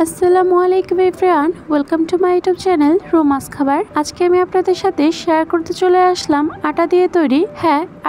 আসসালামু আলাইকুম everyone, welcome to my YouTube channel Roma's খাবার। আজকে আমি আপনাদের সাথে শেয়ার করতে চলে আসলাম আটা দিয়ে তৈরি,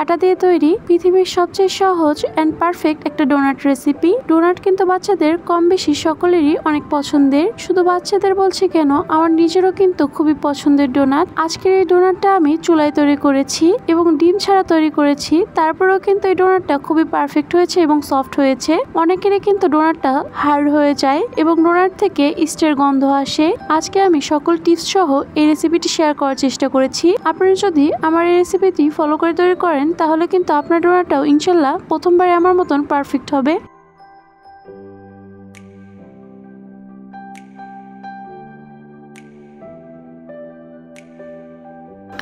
আটা দিয়ে তৈরি পৃথিবীর সবচেয়ে সহজ অ্যান্ড পারফেক্ট একটা ডোনাট রেসিপি। ডোনাট কিন্তু বাচ্চাদের কম বেশি সকলেরই অনেক পছন্দের। শুধু বাচ্চাদের বলছি কেন, আমার নিজেরও কিন্তু খুবই পছন্দের ডোনাট। আজকের এই ডোনাটটা আমি চুলায় তৈরি করেছি এবং ডিম ছাড়া তৈরি করেছি। তারপরেও কিন্তু এই ডোনাটটা খুবই পারফেক্ট হয়েছে এবং সফট হয়েছে। অনেকেরই কিন্তু ডোনাটটা হার্ড হয়ে যায় এবং ডোনাট থেকে ইস্টের গন্ধ আসে। আজকে আমি সকল টিপস সহ এই রেসিপিটি শেয়ার করার চেষ্টা করেছি। আপনারা যদি আমার এই রেসিপিটি ফলো করে তৈরি করেন তাহলে কিন্তু আপনার ডোনাটটাও ইনশাল্লাহ প্রথমবারে আমার মতন পারফেক্ট হবে।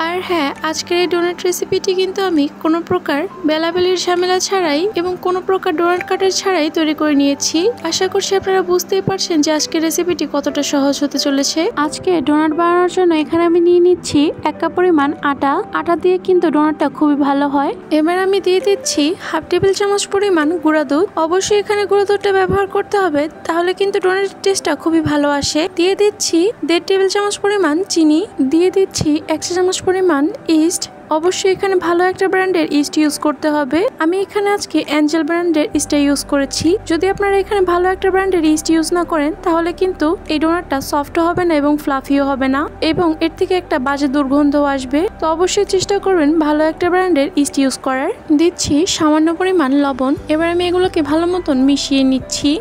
আর হ্যাঁ, আজকের এই ডোনাট রেসিপিটি কিন্তু আমি কোনো প্রকার বেলাবেলির ঝামেলা ছাড়াই এবং কোনো প্রকার ডোনাট কাটার ছাড়াই তৈরি করে নিয়েছি। আশা করছি আপনারা বুঝতেই পারছেন যে আজকের রেসিপিটি কতটা সহজ হতে চলেছে। আজকে ডোনাট বানানোর জন্য এখানে আমি নিয়ে নিচ্ছি 1 কাপ পরিমাণ আটা। আটা দিয়ে কিন্তু ডোনাটটা খুবই ভালো হয়। এবার আমি দিয়ে দিচ্ছি 1/2 টেবিল চামচ পরিমাণ গুঁড়া দুধ। অবশ্যই এখানে গুঁড়া দুধটা ব্যবহার করতে হবে, তাহলে কিন্তু ডোনাটের টেস্টটা খুবই ভালো আসে। দিয়ে দিচ্ছি 1.5 টেবিল চামচ পরিমাণ চিনি। দিয়ে দিচ্ছি 1 চা চামচ পরিমাণ ইস্ট। অবশ্যই এখানে ভালো একটা ব্র্যান্ডের ইস্ট ইউজ করতে হবে। আমি এখানে আজকে অ্যাঞ্জেল ব্র্যান্ডের ইস্টটা ইউজ করেছি। যদি আপনারা এখানে ভালো একটা ব্র্যান্ডের ইস্ট ইউজ না করেন তাহলে কিন্তু এই ডোনাটটা সফট হবে না এবং ফ্লাফিও হবে না এবং এর থেকে একটা বাজে দুর্গন্ধও আসবে। তো অবশ্যই চেষ্টা করবেন ভালো একটা ব্র্যান্ডের ইস্ট ইউজ করার। দিচ্ছি সামান্য পরিমাণ লবণ। এবার আমি এগুলোকে ভালো মতন মিশিয়ে নিচ্ছি।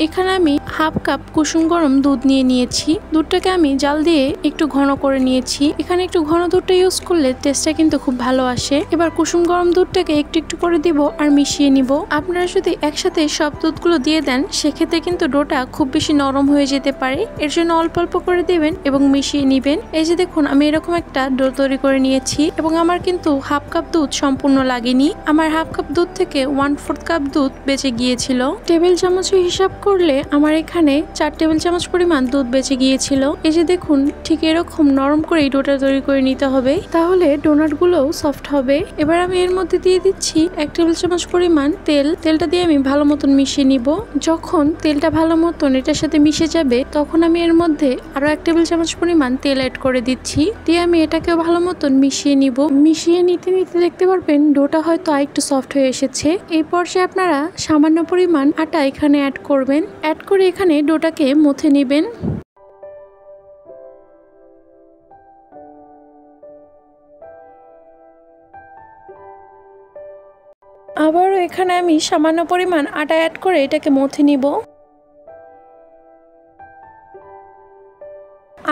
এখানে আমি 1/2 কাপ কুসুম গরম দুধ নিয়ে নিয়েছি। দুধটাকে আমি জাল দিয়ে একটু ঘন করে নিয়েছি। এখানে একটু ঘন দুধটা ইউজ করলে টেস্টটা কিন্তু খুব ভালো আসে। এবার কুসুম গরম দুধটাকে একটু একটু করে দিব আর মিশিয়ে নিব। আপনারা যদি একসাথে সব দুধগুলো দিয়ে দেন সেক্ষেত্রে কিন্তু ডোটা খুব বেশি নরম হয়ে যেতে পারে। এর জন্য অল্প অল্প করে দিবেন এবং মিশিয়ে নিবেন। এই যে দেখুন, আমি এরকম একটা ডো তৈরি করে নিয়েছি এবং আমার কিন্তু 1/2 কাপ দুধ সম্পূর্ণ লাগেনি। আমার 1/2 কাপ দুধ থেকে 1/4 কাপ দুধ বেঁচে গিয়েছিল। টেবিল চামচে হিসাব করলে আমার এখানে 4 টেবিল চামচ পরিমাণ দুধ বেঁচে গিয়েছিল। এই যে দেখুন, ঠিক এরকম নরম করে এই ডোটা তৈরি করে নিতে হবে, তাহলে ডোনাট গুলোও সফট হবে। এবার আমি এর মধ্যে দিয়ে দিচ্ছি 1 টেবিল চামচ পরিমাণ তেল। তেলটা দিয়ে আমি ভালো মতন মিশিয়ে নিব। যখন তেলটা ভালো মতন এটার সাথে মিশে যাবে তখন আমি এর মধ্যে আরো 1 টেবিল চামচ পরিমাণ তেল অ্যাড করে দিচ্ছি। দিয়ে আমি এটাকেও ভালো মতন মিশিয়ে নিব। মিশিয়ে নিতে নিতে দেখতে পারবেন ডোটা হয়তো আরেকটু সফট হয়ে এসেছে। এই পর্যায়ে আপনারা সামান্য পরিমাণ আটা এখানে অ্যাড করবেন। অ্যাড করে এখানে ডোটাকে মুথে নেবেন। আবারও এখানে আমি সামান্য পরিমাণ আটা অ্যাড করে এটাকে মুথে নিব।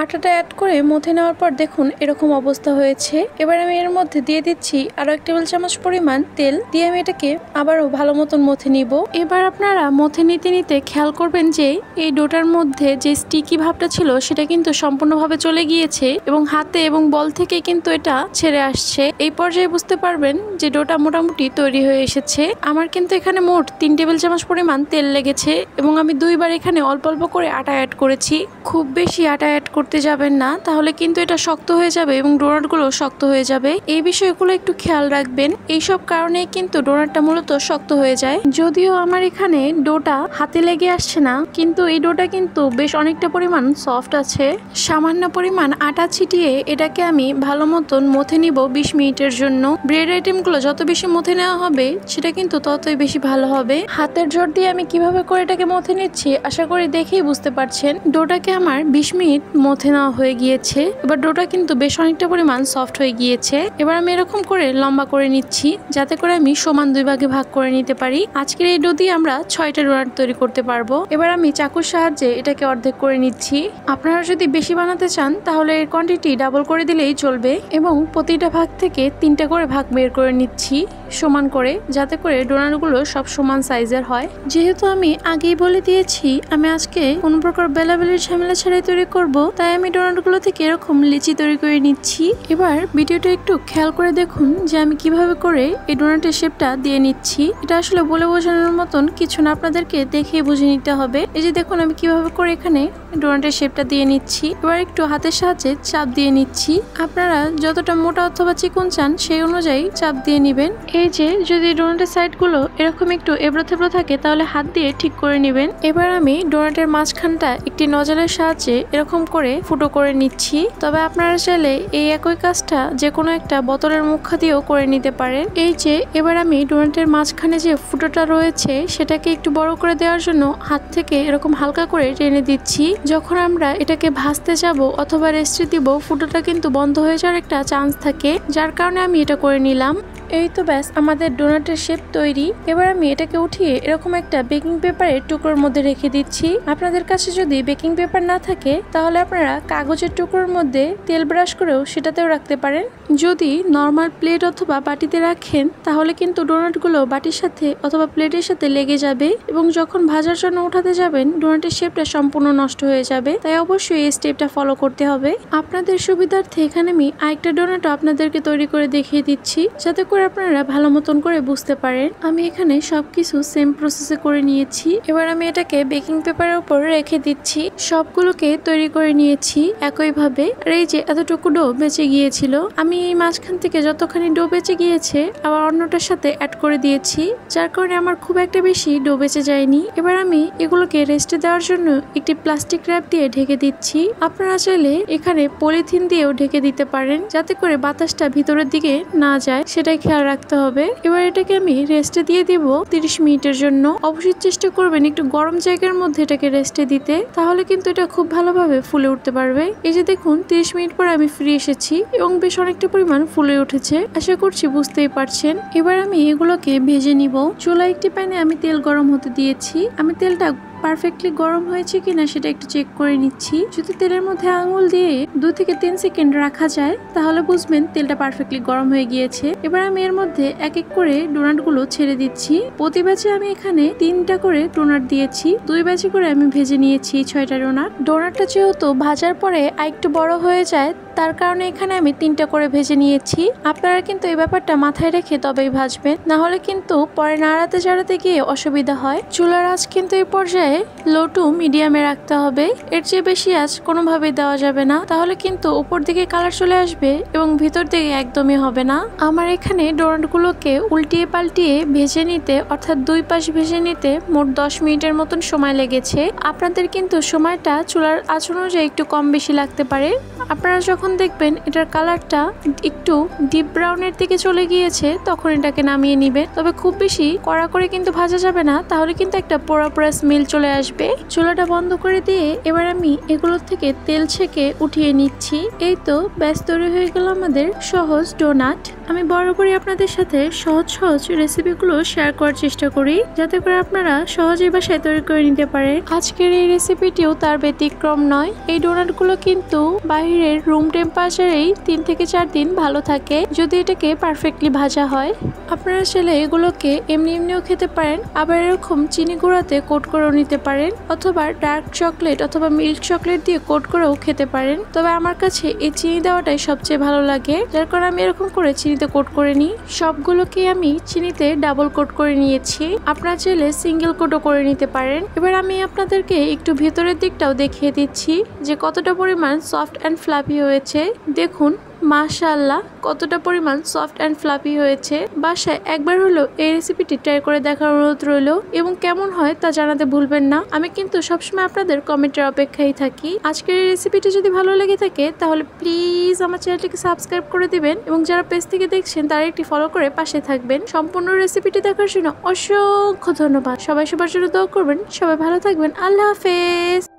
আটাটা অ্যাড করে মুথে নেওয়ার পর দেখুন এরকম অবস্থা হয়েছে। এবার আমি এর মধ্যে দিয়ে দিচ্ছি আরো 1 টেবিল চামচ পরিমাণ তেল। দিয়ে আমি এটাকে আবারও ভালো মতন মুথে নিব। এবার আপনারা মুথে নিতে নিতে খেয়াল করবেন যে এই ডোটার মধ্যে যে স্টিকি ভাবটা ছিল সেটা কিন্তু সম্পূর্ণভাবে চলে গিয়েছে এবং হাতে এবং বল থেকে কিন্তু এটা ছেড়ে আসছে। এই পর্যায়ে বুঝতে পারবেন যে ডোটা মোটামুটি তৈরি হয়ে এসেছে। আমার কিন্তু এখানে মোট 3 টেবিল চামচ পরিমাণ তেল লেগেছে এবং আমি 2 বার এখানে অল্প অল্প করে আটা অ্যাড করেছি। খুব বেশি আটা অ্যাড করতে যাবেন না, তাহলে কিন্তু এটা শক্ত হয়ে যাবে এবং ডোনাটগুলো শক্ত হয়ে যাবে। এই বিষয়গুলো একটু খেয়াল রাখবেন। এইসব কারণে কিন্তু ডোনাটটা মূলত শক্ত হয়ে যায়। যদিও আমার এখানে ডোটা হাতে লেগে আসছে না, কিন্তু এই ডোটা কিন্তু বেশ অনেকটা পরিমাণ সফট আছে। সামান্য পরিমাণ আটা ছিটিয়ে এটাকে আমি ভালো মতন মুথে নিব 20 মিনিটের জন্য। ব্রেড আইটেমগুলো যত বেশি মুথে নেওয়া হবে সেটা কিন্তু ততই বেশি ভালো হবে। হাতের জোর দিয়ে আমি কিভাবে করে এটাকে মুথে নিচ্ছি আশা করি দেখেই বুঝতে পারছেন। ডোটাকে আমার 20 মিনিট মুথে নেওয়া হয়ে গিয়েছে। এবার ডোটা কিন্তু বেশ অনেকটা পরিমাণ সফট হয়ে গিয়েছে। এবার আমি এরকম করে লম্বা করে নিচ্ছি যাতে করে আমি সমান 2 ভাগে ভাগ করে নিতে পারি। আজকের এই ডো দিয়ে আমরা 6টা ডোনাট তৈরি করতে পারবো। এবার আমি চাকুর সাহায্যে এটাকে অর্ধেক করে নিচ্ছি। আপনারা যদি বেশি বানাতে চান তাহলে এর কোয়ান্টিটি ডাবল করে দিলেই চলবে এবং প্রতিটা ভাগ থেকে 3টা করে ভাগ বের করে নিচ্ছি সমান করে, যাতে করে ডোনাটগুলো সব সমান সাইজের হয়। যেহেতু আমি আগেই বলে দিয়েছি আমি আজকে কোনো প্রকার বেলাবেলির ঝামেলা ছাড়াই তৈরি করব, তাই আমি ডোনাটগুলো থেকে এরকম লিচি তৈরি করে নিচ্ছি। এবার ভিডিওটা একটু খেয়াল করে দেখুন যে আমি কিভাবে করে এই ডোনাটের শেপটা দিয়ে নিচ্ছি। এটা আসলে বলে বোঝানোর মতন কিছু না, আপনাদেরকে দেখে বুঝে নিতে হবে। এই যে দেখুন আমি কিভাবে করে এখানে ডোনাটের শেপটা দিয়ে নিচ্ছি। এবার একটু হাতের সাহায্যে চাপ দিয়ে নিচ্ছি। আপনারা যতটা মোটা অথবা চিকন চান সেই অনুযায়ী চাপ দিয়ে নেবেন। এই যে যদি ডোনাটের সাইডগুলো এরকম একটু এবড়ো থেবড়ো থাকে তাহলে হাত দিয়ে ঠিক করে নেবেন। এবার আমি ডোনাটের মাঝখানটা একটি নজলের সাহায্যে এরকম করে ফুটো করে নিচ্ছি। তবে আপনারা চাইলে এই একই কাজটা যে কোনো একটা বোতলের মুখা দিয়েও করে নিতে পারেন। এই যে এবার আমি ডোনাটের মাঝখানে যে ফুটোটা রয়েছে সেটাকে একটু বড় করে দেওয়ার জন্য হাত থেকে এরকম হালকা করে টেনে দিচ্ছি। যখন আমরা এটাকে ভাজতে যাব অথবা রেস্টে দিব ফুটোটা কিন্তু বন্ধ হয়ে যাওয়ার একটা চান্স থাকে, যার কারণে আমি এটা করে নিলাম। এই তো ব্যাস আমাদের ডোনাটের শেপ তৈরি। এবার আমি এটাকে উঠিয়ে এরকম একটা বেকিং পেপারের টুকরোর মধ্যে রেখে দিচ্ছি। আপনাদের কাছে যদি বেকিং পেপার না থাকে তাহলে আপনারা কাগজের টুকরোর মধ্যে তেল ব্রাশ করেও সেটাতেও রাখতে পারেন। যদি নর্মাল প্লেট অথবা বাটিতে রাখেন তাহলে কিন্তু ডোনাটগুলো বাটির সাথে অথবা প্লেটের সাথে লেগে যাবে এবং যখন ভাজার জন্য উঠাতে যাবেন ডোনাটের শেপটা সম্পূর্ণ নষ্ট হয়ে যাবে। তাই অবশ্যই এই স্টেপটা ফলো করতে হবে। আপনাদের সুবিধার্থে এখানে আমি আরেকটা ডোনাটও আপনাদেরকে তৈরি করে দেখিয়ে দিচ্ছি যাতে করে আপনারা ভালো মতন করে বুঝতে পারেন। আমি এখানে সবকিছু সেম প্রসেসে করে নিয়েছি। এবার আমি এটাকে বেকিং পেপারের উপর রেখে দিচ্ছি। সবগুলোকে তৈরি করে নিয়েছি একইভাবে। আর এই যে এতটুকু ডো বেঁচে গিয়েছিল, আমি এই মাঝখান থেকে যতখানি ডো বেঁচে গিয়েছে আবার অন্যটার সাথে অ্যাড করে দিয়েছি, যার কারণে আমার খুব একটা বেশি ডো বেঁচে যায়নি। এবার আমি এগুলোকে রেস্টে দেওয়ার জন্য একটি প্লাস্টিক র্যাপ দিয়ে ঢেকে দিচ্ছি। আপনারা চাইলে এখানে পলিথিন দিয়েও ঢেকে দিতে পারেন যাতে করে বাতাসটা ভিতরের দিকে না যায়, সেটাই খেয়াল রাখতে হবে। এবার এটাকে আমি রেস্টে দিয়ে দিব 30 মিনিটের জন্য। অবশ্যই চেষ্টা করবেন একটু গরম জায়গার মধ্যে এটাকে রেস্টে দিতে, তাহলে কিন্তু এটা খুব ভালোভাবে ফুলে উঠতে পারবে। এই যে দেখুন 30 মিনিট পরে আমি ফিরে এসেছি এবং বেশ অনেকটা পরিমাণ ফুলে উঠেছে, আশা করছি বুঝতেই পারছেন। এবার আমি এগুলোকে ভেজে নিব। চুলায় একটি প্যানে আমি তেল গরম হতে দিয়েছি। আমি তেলটা পারফেক্টলি গরম হয়েছে কিনা সেটা একটু চেক করে নিচ্ছি। যদি তেলের মধ্যে আঙুল দিয়ে 2 থেকে 3 সেকেন্ড রাখা যায় তাহলে বুঝবেন তেলটা পারফেক্টলি গরম হয়ে গিয়েছে। এবার আমি এর মধ্যে এক এক করে ডোনাটগুলো ছেড়ে দিচ্ছি। প্রতি ব্যাচে আমি এখানে 3টা করে ডোনাট দিয়েছি। 2 ব্যাচে করে আমি ভেজে নিয়েছি 6টা ডোনাট। ডোনাটটা যেহেতু ভাজার পরে আরেকটু বড় হয়ে যায় তার কারণে এখানে আমি 3টা করে ভেজে নিয়েছি। আপনারা কিন্তু এই ব্যাপারটা মাথায় রেখে তবেই ভাজবেন, না হলে কিন্তু পরে নাড়াতে চাড়াতে গিয়ে অসুবিধা হয়। চুলার আঁচ কিন্তু এই পর্যায়ে লো টু মিডিয়ামে রাখতে হবে। এর চেয়ে বেশি আঁচ কোনোভাবেই দেওয়া যাবে না, তাহলে কিন্তু উপর দিকে কালার চলে আসবে এবং ভিতর দিকে একদমই হবে না। আমার এখানে ডোনাটগুলোকে উল্টিয়ে পাল্টিয়ে ভেজে নিতে অর্থাৎ 2 পাশ ভেজে নিতে মোট 10 মিনিটের মতন সময় লেগেছে। আপনাদের কিন্তু সময়টা চুলার আঁচ অনুযায়ী একটু কম বেশি লাগতে পারে। আপনারা যখন দেখবেন এটার কালারটা একটু ডিপ ব্রাউনের দিকে চলে গিয়েছে তখন এটাকে নামিয়ে নিবেন। তবে খুব বেশি কড়া করে কিন্তু ভাজা যাবে না, তাহলে কিন্তু একটা পোড়া পোড়া স্মেল চলে আসবে। চুলাটা বন্ধ করে দিয়ে এবার আমি এগুলোর থেকে তেল ছেঁকে উঠিয়ে নিচ্ছি। এই তো ব্যাস তৈরি হয়ে গেল আমাদের সহজ ডোনাট। আমি বরাবরই আপনাদের সাথে সহজ সহজ রেসিপিগুলো শেয়ার করার চেষ্টা করি যাতে করে আপনারা সহজেই বাসায় তৈরি করে নিতে পারেন। আজকের এই রেসিপিটিও তার ব্যতিক্রম নয়। এই ডোনাটগুলো কিন্তু বাইরের রুম টেম্পারেচারেই 3 থেকে 4 দিন ভালো থাকে যদি এটাকে পারফেক্টলি ভাজা হয়। আপনারা চাইলে এগুলোকে এমনি এমনিও খেতে পারেন, আবার এরকম চিনি গুঁড়াতে কোট করেও নিতে পারেন অথবা ডার্ক চকলেট অথবা মিল্ক চকলেট দিয়ে কোট করেও খেতে পারেন। তবে আমার কাছে এই চিনি দেওয়াটাই সবচেয়ে ভালো লাগে, যার কারণে আমি এরকম করে চিনিতে কোট করে নিই। সবগুলোকে আমি চিনিতে ডাবল কোট করে নিয়েছি। আপনারা চাইলে সিঙ্গেল কোটও করে নিতে পারেন। এবার আমি আপনাদেরকে একটু ভেতরের দিকটাও দেখিয়ে দিচ্ছি যে কতটা পরিমাণ সফট অ্যান্ড ফ্লাফি হয়েছে। দেখুন মাশাআল্লাহ কতটা পরিমাণ সফট অ্যান্ড ফ্লাফি হয়েছে। বাসায় একবার হলো এই রেসিপিটি ট্রাই করে দেখার অনুরোধ রইল এবং কেমন হয় তা জানাতে ভুলবেন না। আমি কিন্তু সবসময় আপনাদের কমেন্টের অপেক্ষায় থাকি। আজকের এই রেসিপিটি যদি ভালো লেগে থাকে তাহলে প্লিজ আমার চ্যানেলটিকে সাবস্ক্রাইব করে দিবেন এবং যারা পেজ থেকে দেখছেন তারা একটি ফলো করে পাশে থাকবেন। সম্পূর্ণ রেসিপিটি দেখার জন্য অসংখ্য ধন্যবাদ। সবাই সবার জন্য দোয়া করবেন। সবাই ভালো থাকবেন। আল্লাহ হাফেজ।